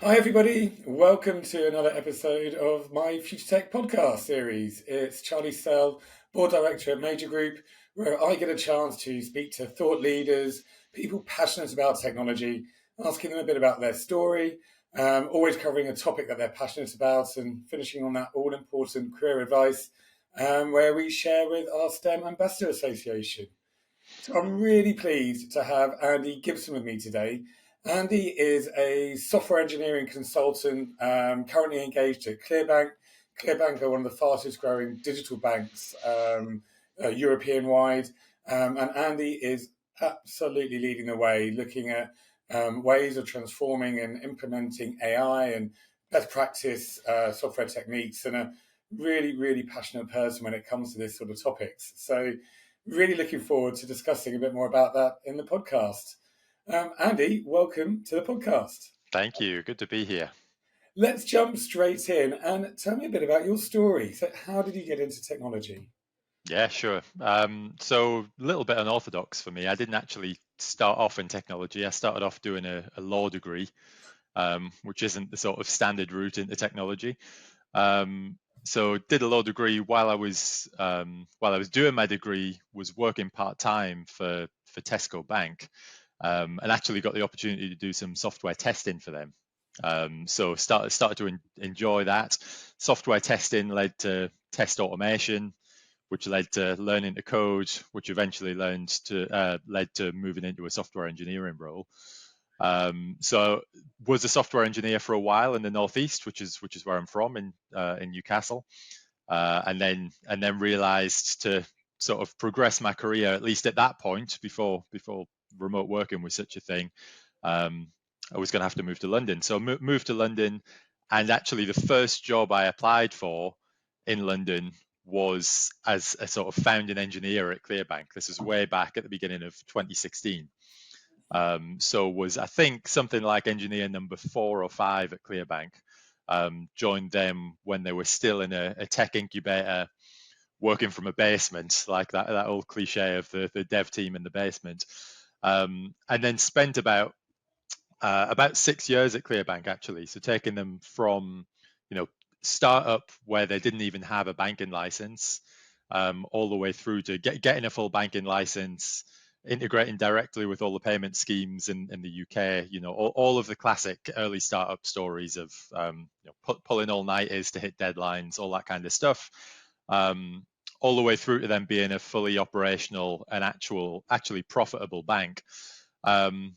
Hi, everybody. Welcome to another episode of my Future Tech podcast series. It's Charlie Sell, Board Director at Major Group, where I get a chance to speak to thought leaders, people passionate about technology, asking them a bit about their story, always covering a topic that they're passionate about, and finishing on that all important career advice where we share with our STEM Ambassador Association. So I'm really pleased to have Andy Gibson with me today. Andy is a software engineering consultant, currently engaged at Clearbank. Clearbank are one of the fastest growing digital banks European-wide. And Andy is absolutely leading the way, looking at ways of transforming and implementing AI and best practice software techniques, and a really, really passionate person when it comes to this sort of topics. So really looking forward to discussing a bit more about that in the podcast. Andy, welcome to the podcast. Thank you. Good to be here. Let's jump straight in and tell me a bit about your story. So, how did you get into technology? Yeah, sure. So a little bit unorthodox for me. I didn't actually start off in technology. I started off doing a law degree, which isn't the sort of standard route into technology. So did a law degree while I was doing my degree, was working part-time for Tesco Bank, and actually got the opportunity to do some software testing for them. So started to enjoy that. Software testing led to test automation, which led to learning to code, which eventually led to moving into a software engineering role. So was a software engineer for a while in the Northeast, which is where I'm from, in Newcastle, and then realised to sort of progress my career, at least at that point, before remote working was such a thing. I was going to have to move to London, so moved to London, and actually the first job I applied for in London was as a sort of founding engineer at Clearbank. This is way back at the beginning of 2016. So was, I think, something like engineer number 4 or 5 at Clearbank. Joined them when they were still in a tech incubator, working from a basement, like that old cliche of the dev team in the basement. And then spent about 6 years at Clearbank, actually. So taking them from, startup where they didn't even have a banking license, all the way through to getting a full banking license, integrating directly with all the payment schemes in the UK. All of the classic early startup stories of pulling all-nighters to hit deadlines, all that kind of stuff. All the way through to them being a fully operational and actually profitable bank. And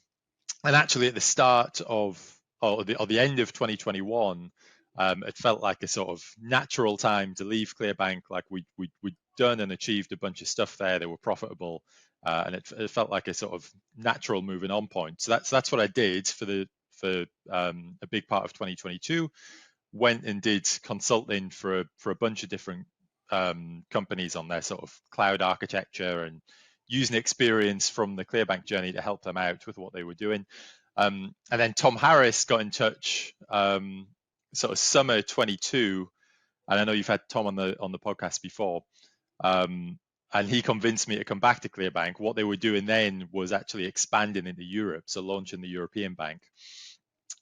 actually, at the start of or the end of 2021, it felt like a sort of natural time to leave Clearbank. Like we'd done and achieved a bunch of stuff there. They were profitable, and it felt like a sort of natural moving on point. So that's what I did for a big part of 2022. Went and did consulting for a bunch of different companies on their sort of cloud architecture, and using experience from the Clearbank journey to help them out with what they were doing. And then Tom Harris got in touch sort of summer 22, and I know you've had Tom on the podcast before. And he convinced me to come back to Clearbank. What they were doing then was actually expanding into Europe, so launching the European bank.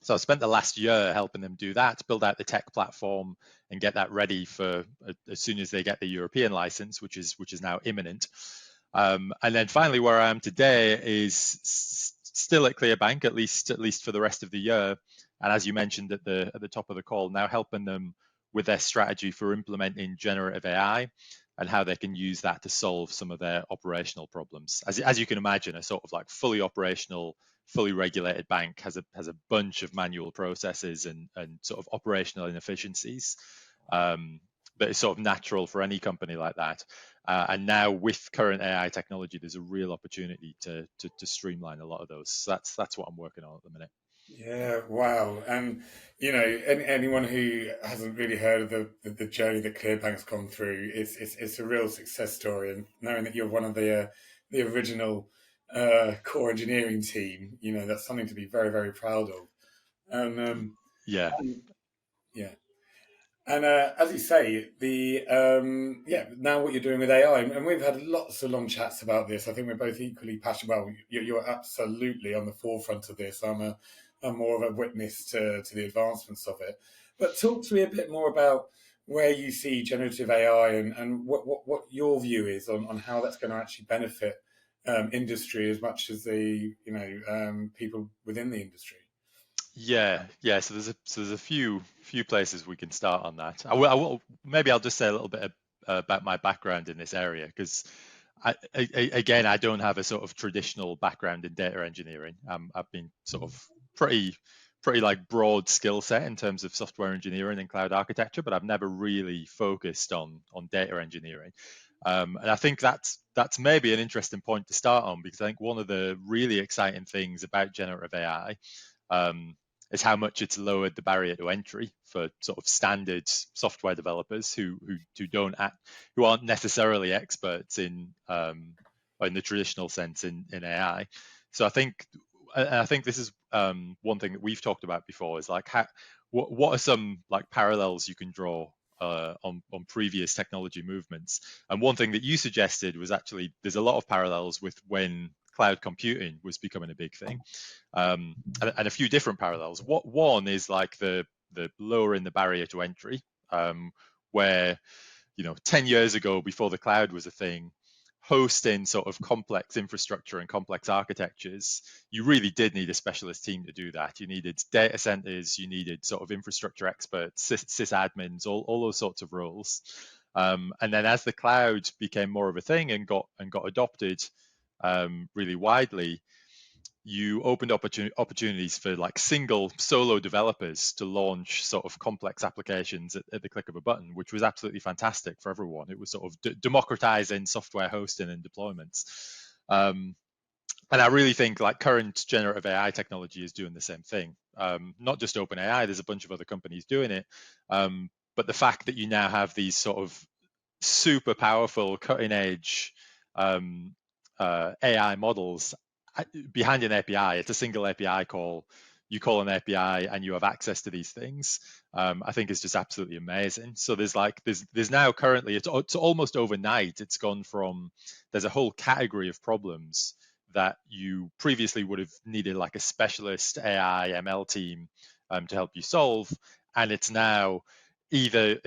So I spent the last year helping them do that, build out the tech platform, and get that ready for as soon as they get the European license, which is now imminent. And then finally, where I am today is still at Clearbank, at least for the rest of the year. And as you mentioned at the top of the call, now helping them with their strategy for implementing generative AI and how they can use that to solve some of their operational problems. As you can imagine, a sort of like fully operational, fully regulated bank has a bunch of manual processes and sort of operational inefficiencies. But it's sort of natural for any company like that. And now with current AI technology, there's a real opportunity to streamline a lot of those. So that's what I'm working on at the minute. Yeah, wow. And, anyone who hasn't really heard of the journey that Clearbank's gone through, it's a real success story. And knowing that you're one of the original core engineering team, that's something to be very, very proud of. And Yeah. yeah. And as you say, now what you're doing with AI, and we've had lots of long chats about this. I think we're both equally passionate. Well, you're absolutely on the forefront of this. I'm more of a witness to the advancements of it. But talk to me a bit more about where you see generative AI and what your view is on how that's going to actually benefit industry as much as the people within the industry. Yeah. So there's a few places we can start on that. I will maybe I'll just say a little bit about my background in this area because again I don't have a sort of traditional background in data engineering. I've been sort of pretty like broad skill set in terms of software engineering and cloud architecture, but I've never really focused on data engineering. And I think that's maybe an interesting point to start on because I think one of the really exciting things about generative AI um, is how much it's lowered the barrier to entry for sort of standard software developers who aren't necessarily experts in the traditional sense in AI. So I think this is one thing that we've talked about before is like what are some like parallels you can draw on previous technology movements. And one thing that you suggested was actually there's a lot of parallels with when cloud computing was becoming a big thing, and a few different parallels. What one is like the lowering the barrier to entry, where 10 years ago, before the cloud was a thing, hosting sort of complex infrastructure and complex architectures, you really did need a specialist team to do that. You needed data centers, you needed sort of infrastructure experts, sysadmins, all those sorts of roles. And then as the cloud became more of a thing and got adopted really widely, you opened opportunities for like single solo developers to launch sort of complex applications at the click of a button, which was absolutely fantastic for everyone. It was sort of democratizing software hosting and deployments. And I really think like current generative AI technology is doing the same thing. Not just OpenAI, there's a bunch of other companies doing it. But the fact that you now have these sort of super powerful, cutting edge AI models behind an API. It's a single API call. You call an API and you have access to these things. I think is just absolutely amazing. So there's now currently it's almost overnight. It's gone from there's a whole category of problems that you previously would have needed like a specialist AI ML team to help you solve, and it's now either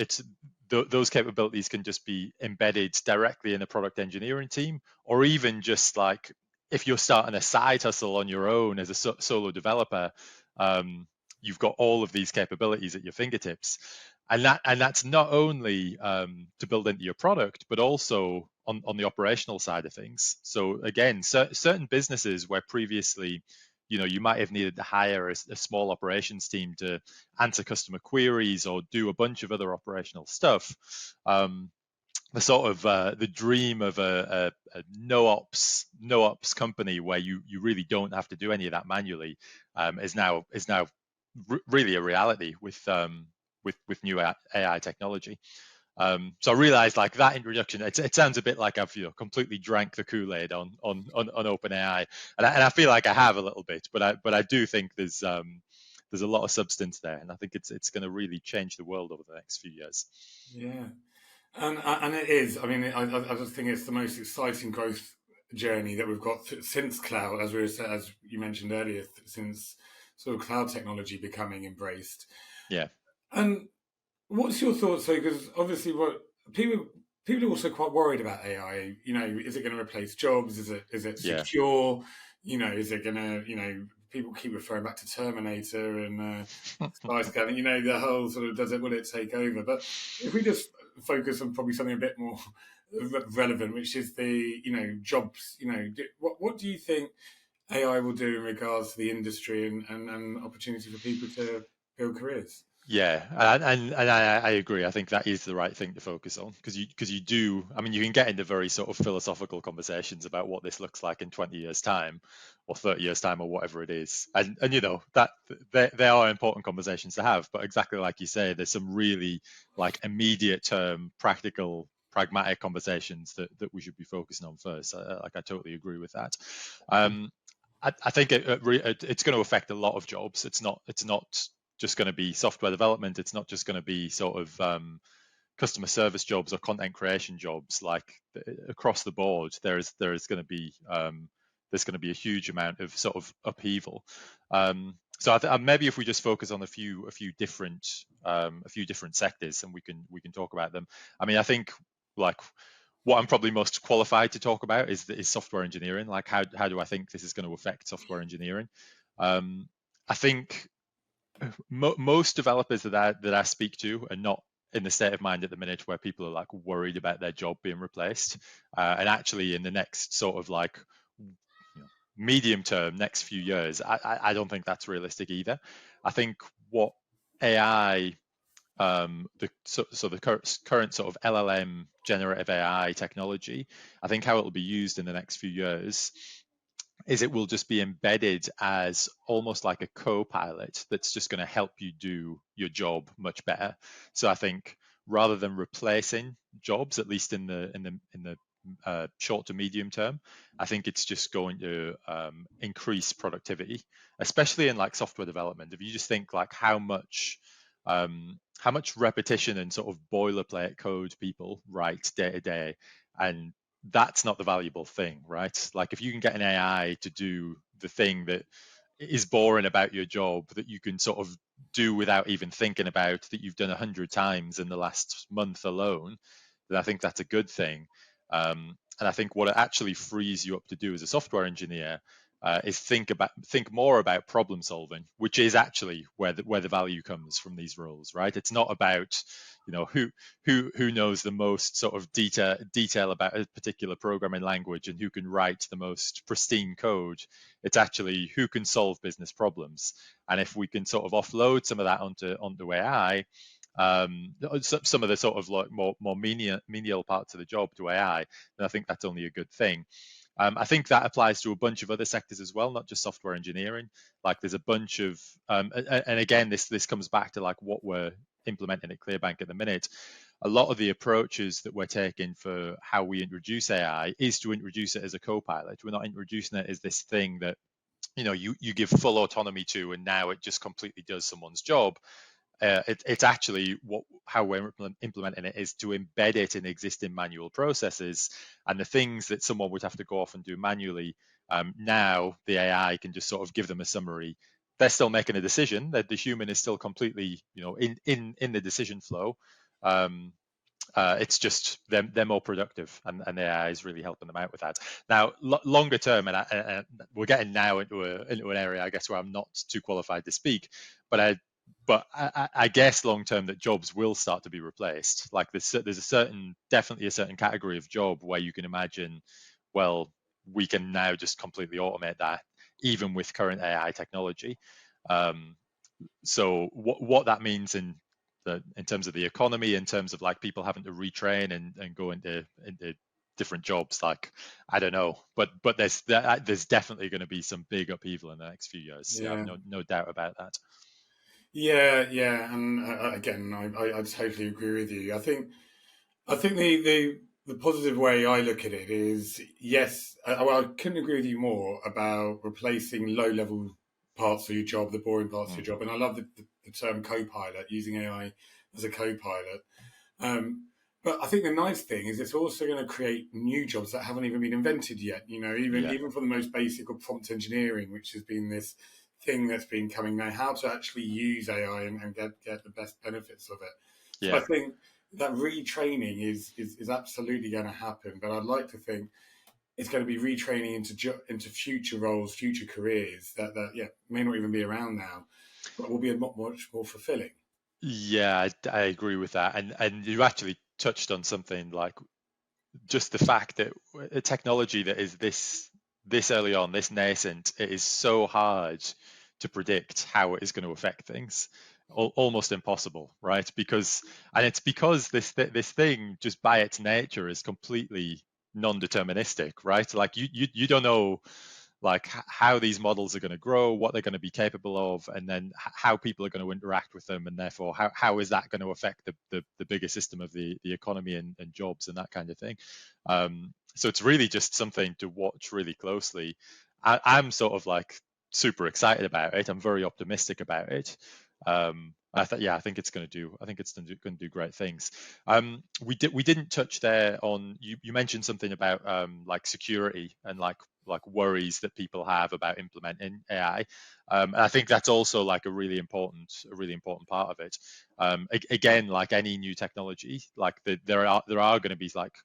those capabilities can just be embedded directly in a product engineering team, or even just like if you're starting a side hustle on your own as a solo developer, you've got all of these capabilities at your fingertips, and that's not only to build into your product, but also on the operational side of things. So again, certain businesses where previously, you might have needed to hire a small operations team to answer customer queries or do a bunch of other operational stuff. The sort of the dream of a no ops company where you really don't have to do any of that manually is now really a reality with new AI technology. So I realized like that introduction, it sounds a bit like I've completely drank the Kool-Aid on OpenAI, and I feel like I have a little bit, but I do think there's a lot of substance there, and I think it's going to really change the world over the next few years. Yeah. And it is. I mean, I just think it's the most exciting growth journey that we've got since cloud, as you mentioned earlier, since sort of cloud technology becoming embraced. Yeah, And what's your thoughts, though? Because obviously, what people are also quite worried about AI. Is it going to replace jobs? Is it yeah. secure? Is it going to people keep referring back to Terminator and Skyscanner. The whole sort of will it take over? But if we just focus on probably something a bit more relevant, which is the jobs. What do you think AI will do in regards to the industry and opportunity for people to build careers? Yeah, and I agree. I think that is the right thing to focus on because you do. I mean, you can get into very sort of philosophical conversations about what this looks like in 20 years' time, or 30 years' time, or whatever it is, and that they are important conversations to have. But exactly like you say, there's some really like immediate term, practical, pragmatic conversations that we should be focusing on first. I totally agree with that. I think it's going to affect a lot of jobs. It's not just going to be software development. It's not just going to be sort of customer service jobs or content creation jobs. Like across the board, there is going to be there's going to be a huge amount of sort of upheaval. So maybe if we just focus on a few different sectors, and we can talk about them. I mean, I think like what I'm probably most qualified to talk about is software engineering. Like how do I think this is going to affect software engineering? I think most developers that I speak to are not in the state of mind at the minute where people are like worried about their job being replaced. And actually, in the next sort of like medium term, next few years, I don't think that's realistic either. I think what AI, the current sort of LLM generative AI technology, I think how it will be used in the next few years is it will just be embedded as almost like a co-pilot that's just going to help you do your job much better. So I think rather than replacing jobs, at least in the short to medium term, I think it's just going to increase productivity, especially in like software development. If you just think like how much repetition and sort of boilerplate code people write day to day, and that's not the valuable thing, right? Like if you can get an AI to do the thing that is boring about your job that you can sort of do without even thinking about, that you've done 100 times in the last month alone, then I think that's a good thing. And I think what it actually frees you up to do as a software engineer is think more about problem solving, which is actually where the value comes from these roles, right? It's not about who knows the most sort of detail about a particular programming language and who can write the most pristine code. It's actually who can solve business problems. And if we can sort of offload some of that onto AI, some of the sort of like more menial parts of the job to AI, then I think that's only a good thing. I think that applies to a bunch of other sectors as well, not just software engineering. Like there's a bunch of, and again, this comes back to like what we're implementing at Clearbank at the minute. A lot of the approaches that we're taking for how we introduce AI is to introduce it as a co-pilot. We're not introducing it as this thing that you give full autonomy to, and now it just completely does someone's job. It's actually how we're implementing it is to embed it in existing manual processes, and the things that someone would have to go off and do manually. Now the AI can just sort of give them a summary. They're still making a decision. That the human is still completely, in the decision flow. It's just they're more productive, and the AI is really helping them out with that. Now, longer term, and we're getting now into an area, I guess, where I'm not too qualified to speak, but I guess long term that jobs will start to be replaced. Like there's definitely a certain category of job where you can imagine, well, we can now just completely automate that, even with current AI technology. So what that means in terms of the economy, in terms of like people having to retrain and go into different jobs, like I don't know, but there's definitely going to be some big upheaval in the next few years. Yeah, I've Yeah. no doubt about that. Yeah, and again, I totally agree with you. I think the positive way I look at it is yes. I couldn't agree with you more about replacing low level parts of your job, the boring parts of your Mm. job, and I love the term co-pilot, using AI as a co-pilot. Um, but I think the nice thing is it's also going to create new jobs that haven't even been invented yet. Yeah, Even for the most basic of prompt engineering, which has been this thing that's been coming now, how to actually use AI and get the best benefits of it. So I yeah. think that retraining is absolutely going to happen. But I'd like to think it's going to be retraining into future roles, future careers that may not even be around now, but will be much more fulfilling. Yeah, I agree with that. And you actually touched on something like just the fact that a technology that is this early on, this nascent, it is so hard to predict how it is going to affect things. Almost impossible, right? It's because this thing just by its nature is completely non-deterministic, right? Like you don't know like how these models are going to grow, what they're going to be capable of, and then how people are going to interact with them, and therefore how is that going to affect the bigger system of the economy and jobs and that kind of thing. So it's really just something to watch really closely. I'm sort of like super excited about it. I'm very optimistic about it. I think it's going to do. I think it's going to do great things. We didn't touch there on you mentioned something about like security and like worries that people have about implementing AI. And I think that's also like a really important part of it. Again, like any new technology, like there are going to be like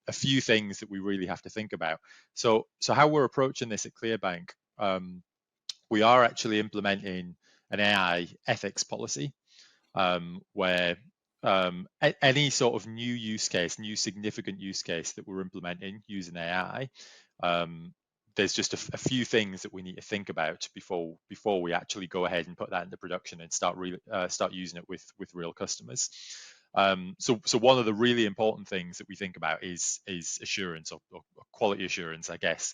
a few things that we really have to think about. So how we're approaching this at Clearbank, we are actually implementing an AI ethics policy where any sort of new use case, new significant use case that we're implementing using AI, um, there's just a few things that we need to think about before we actually go ahead and put that into production and start using it with real customers. So one of the really important things that we think about is assurance or quality assurance, I guess,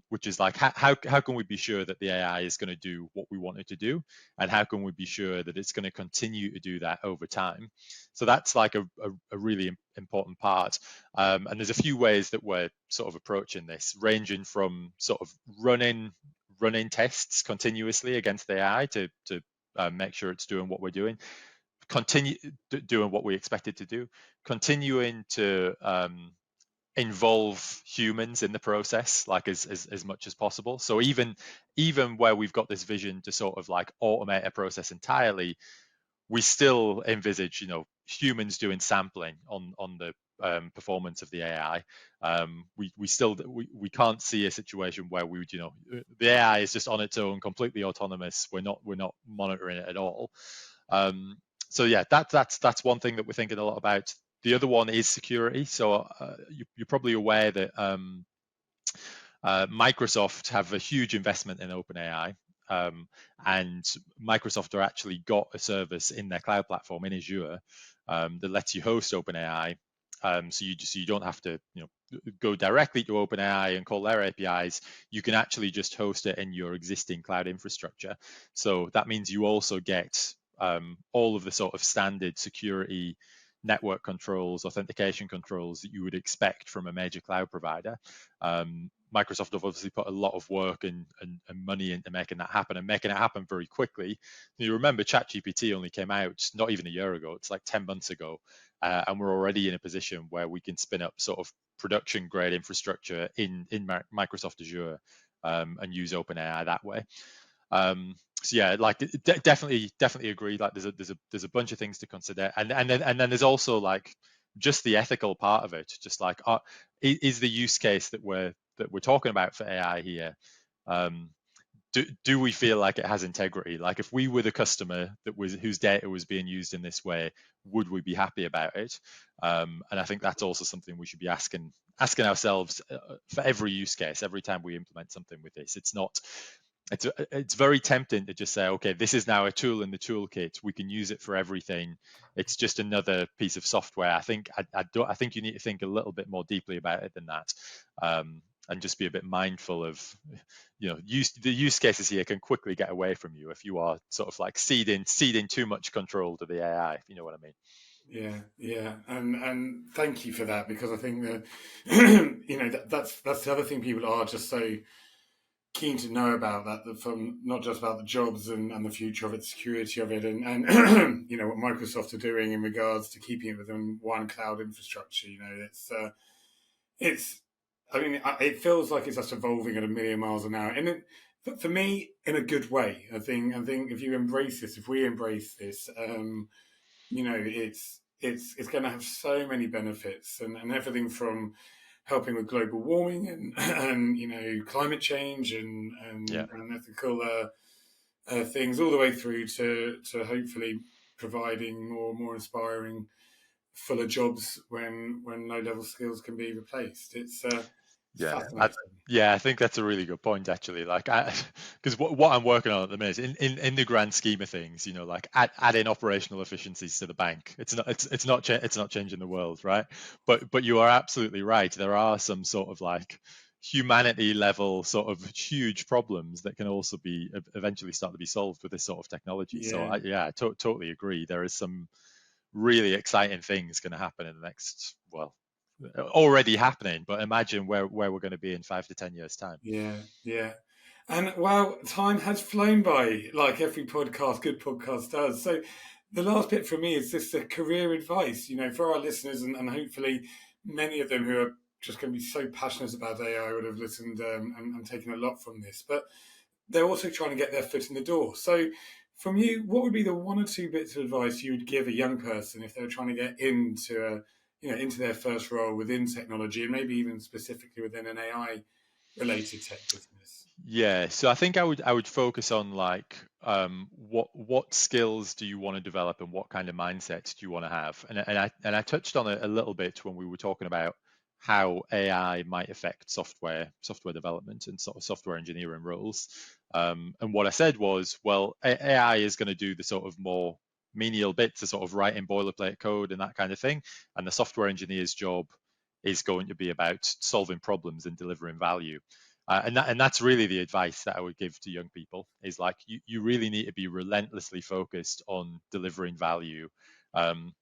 which is like how can we be sure that the AI is going to do what we want it to do, and how can we be sure that it's going to continue to do that over time? So that's like a really important part. And there's a few ways that we're sort of approaching this, ranging from sort of running tests continuously against the AI to make sure it's doing what we're doing, continue doing what we expect it to do, continuing to involve humans in the process like as much as possible. So even where we've got this vision to sort of like automate a process entirely, we still envisage humans doing sampling on the performance of the AI. We can't see a situation where we would the AI is just on its own, completely autonomous. We're not monitoring it at all. So yeah, that's one thing that we're thinking a lot about. The other one is security. So you're probably aware that Microsoft have a huge investment in OpenAI, and Microsoft are actually got a service in their cloud platform in Azure that lets you host OpenAI. So you don't have to go directly to OpenAI and call their APIs. You can actually just host it in your existing cloud infrastructure. So that means you also get all of the sort of standard security, network controls, authentication controls that you would expect from a major cloud provider. Microsoft have obviously put a lot of work and money into making that happen and making it happen very quickly. You remember ChatGPT only came out not even a year ago, it's like 10 months ago. And we're already in a position where we can spin up sort of production grade infrastructure in Microsoft Azure and use OpenAI that way. So yeah, like definitely agree. Like there's a bunch of things to consider, and then there's also like just the ethical part of it. Just like is the use case that we're talking about for AI here, do we feel like it has integrity? Like if we were the customer whose data was being used in this way, would we be happy about it? And I think that's also something we should be asking ourselves for every use case, every time we implement something with this. It's very tempting to just say, okay, this is now a tool in the toolkit. We can use it for everything. It's just another piece of software. I think I think you need to think a little bit more deeply about it than that, and just be a bit mindful of, the use cases here can quickly get away from you if you are sort of like ceding too much control to the AI, if you know what I mean. Yeah, and thank you for that, because I think that that's the other thing people are just so keen to know about, that from not just about the jobs and the future of it, security of it, and what Microsoft are doing in regards to keeping it within one cloud infrastructure. It's I mean, it feels like it's just evolving at a million miles an hour, and for me, in a good way. I think if you embrace this, if we embrace this, it's going to have so many benefits, and everything from helping with global warming and climate change Yeah. and ethical things, all the way through to hopefully providing more inspiring, fuller jobs when low level skills can be replaced. It's Yeah, fascinating. I think that's a really good point actually. Like, because what I'm working on at the minute, in the grand scheme of things, like adding operational efficiencies to the bank, it's not changing the world, right? But you are absolutely right. There are some sort of like humanity level sort of huge problems that can also be eventually start to be solved with this sort of technology. So Yeah, I totally agree. There is some really exciting things going to happen in the next, well, already happening, but imagine where we're going to be in 5 to 10 years time. yeah. And well, time has flown by, like every podcast, good podcast does. So the last bit for me is just a career advice, for our listeners, and hopefully many of them who are just going to be so passionate about AI would have listened and taken a lot from this. But they're also trying to get their foot in the door. So from you, what would be the one or two bits of advice you would give a young person if they were trying to get into their first role within technology, and maybe even specifically within an AI related tech business? Yeah, so I think I would focus on like what skills do you want to develop and what kind of mindset do you want to have? And I touched on it a little bit when we were talking about how AI might affect software development and sort of software engineering roles. And what I said was, well, AI is going to do the sort of more menial bits, the sort of writing boilerplate code and that kind of thing, and the software engineer's job is going to be about solving problems and delivering value. And that's really the advice that I would give to young people is like you really need to be relentlessly focused on delivering value. Um,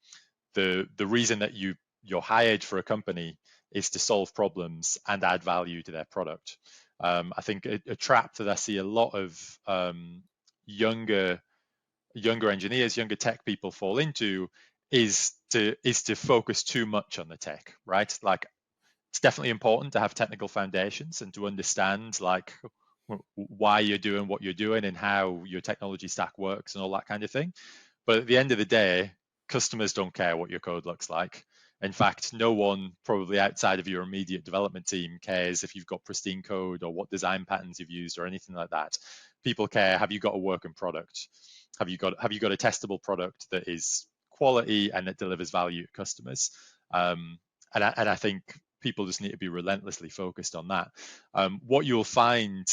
the reason that you're hired for a company is to solve problems and add value to their product. I think a trap that I see a lot of younger engineers, younger tech people fall into is to focus too much on the tech, right? Like it's definitely important to have technical foundations and to understand like why you're doing what you're doing and how your technology stack works and all that kind of thing. But at the end of the day, customers don't care what your code looks like. In fact, no one probably outside of your immediate development team cares if you've got pristine code or what design patterns you've used or anything like that. People care, have you got a working product? Have you got a testable product that is quality and that delivers value to customers? And I think people just need to be relentlessly focused on that. What you'll find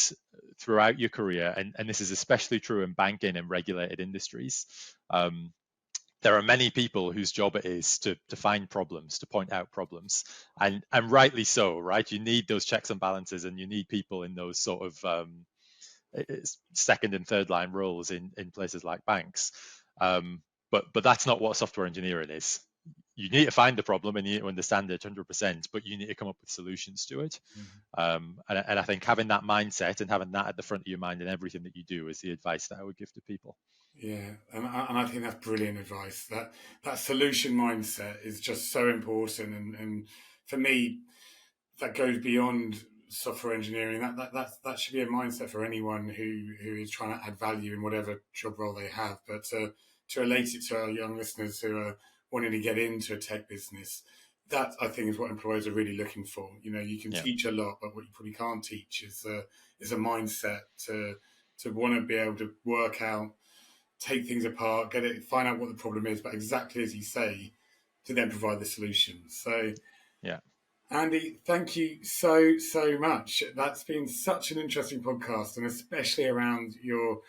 throughout your career, and this is especially true in banking and regulated industries, there are many people whose job it is to find problems, to point out problems, and rightly so, right? You need those checks and balances, and you need people in those sort of second and third line roles in places like banks. But that's not what software engineering is. You need to find the problem and you need to understand it 100%, but you need to come up with solutions to it. And I think having that mindset and having that at the front of your mind in everything that you do is the advice that I would give to people. Yeah, and I think that's brilliant advice. That solution mindset is just so important, and for me, that goes beyond software engineering. That should be a mindset for anyone who is trying to add value in whatever job role they have. But to relate it to our young listeners who are wanting to get into a tech business, that I think is what employers are really looking for. You can Yeah. teach a lot, but what you probably can't teach is a mindset to want to be able to work out, take things apart, get it, find out what the problem is, but exactly as you say, to then provide the solution. So, Yeah. Andy, thank you so much. That's been such an interesting podcast, and especially around your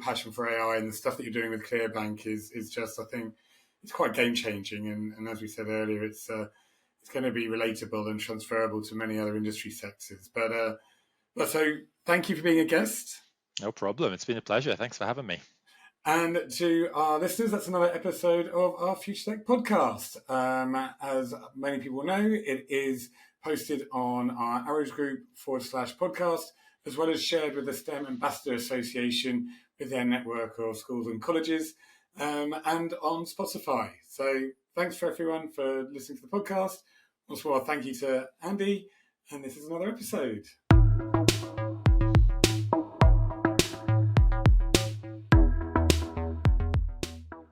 passion for AI and the stuff that you're doing with ClearBank is just, I think, it's quite game changing. And as we said earlier, it's going to be relatable and transferable to many other industry sectors. But so thank you for being a guest. No problem. It's been a pleasure. Thanks for having me. And to our listeners, that's another episode of our Future Tech podcast. As many people know, it is posted on our Arrows Group /podcast, as well as shared with the STEM Ambassador Association with their network of schools and colleges, and on Spotify. So thanks for everyone for listening to the podcast. Once more, thank you to Andy, and this is another episode.